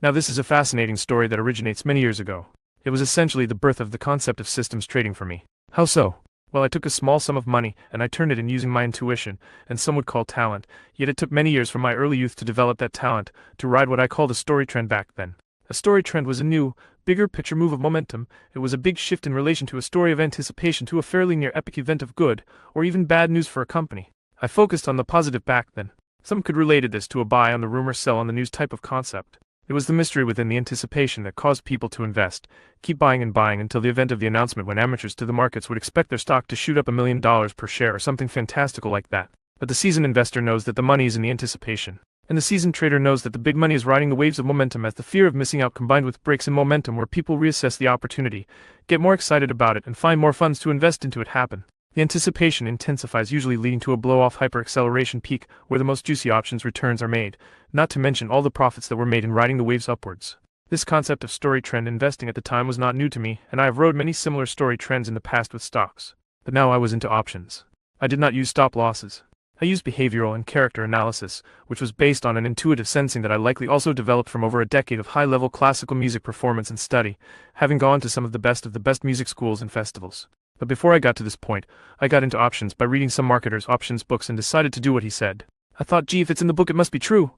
Now this is a fascinating story that originates many years ago. It was essentially the birth of the concept of systems trading for me. How so? Well, I took a small sum of money, and I turned it in using my intuition, and some would call talent, yet it took many years from my early youth to develop that talent, to ride what I called a story trend back then. A story trend was a new, bigger picture move of momentum. It was a big shift in relation to a story of anticipation to a fairly near epic event of good, or even bad news for a company. I focused on the positive back then. Some could relate this to a buy on the rumor, sell on the news type of concept. It was the mystery within the anticipation that caused people to invest, keep buying and buying until the event of the announcement when amateurs to the markets would expect their stock to shoot up $1 million per share or something fantastical like that. But the seasoned investor knows that the money is in the anticipation. And the seasoned trader knows that the big money is riding the waves of momentum as the fear of missing out combined with breaks in momentum where people reassess the opportunity, get more excited about it and find more funds to invest into it happen. The anticipation intensifies, usually leading to a blow-off hyper-acceleration peak where the most juicy options returns are made, not to mention all the profits that were made in riding the waves upwards. This concept of story trend investing at the time was not new to me, and I have rode many similar story trends in the past with stocks. But now I was into options. I did not use stop losses. I used behavioral and character analysis, which was based on an intuitive sensing that I likely also developed from over a decade of high-level classical music performance and study, having gone to some of the best music schools and festivals. But before I got to this point, I got into options by reading some marketers' options books and decided to do what he said. I thought, gee, if it's in the book it must be true.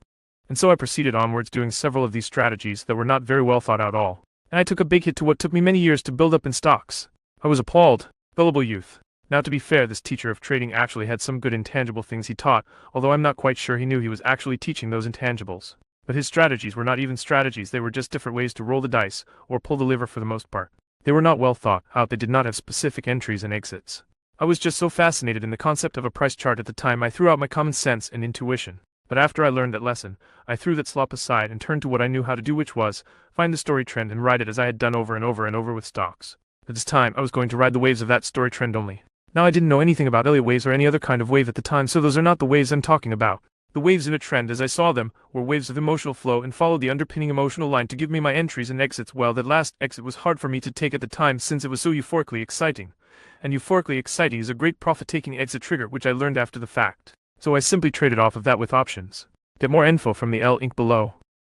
And so I proceeded onwards doing several of these strategies that were not very well thought out all. And I took a big hit to what took me many years to build up in stocks. I was appalled. Gullible youth. Now to be fair, this teacher of trading actually had some good intangible things he taught, although I'm not quite sure he knew he was actually teaching those intangibles. But his strategies were not even strategies, they were just different ways to roll the dice, or pull the lever for the most part. They were not well thought out, they did not have specific entries and exits. I was just so fascinated in the concept of a price chart at the time I threw out my common sense and intuition. But after I learned that lesson, I threw that slop aside and turned to what I knew how to do, which was find the story trend and ride it as I had done over and over and over with stocks. At this time, I was going to ride the waves of that story trend only. Now I didn't know anything about Elliott waves or any other kind of wave at the time, so those are not the waves I'm talking about. The waves in a trend as I saw them were waves of emotional flow and followed the underpinning emotional line to give me my entries and exits. Well, that last exit was hard for me to take at the time since it was so euphorically exciting. And euphorically exciting is a great profit-taking exit trigger, which I learned after the fact. So I simply traded off of that with options. Get more info from the link below.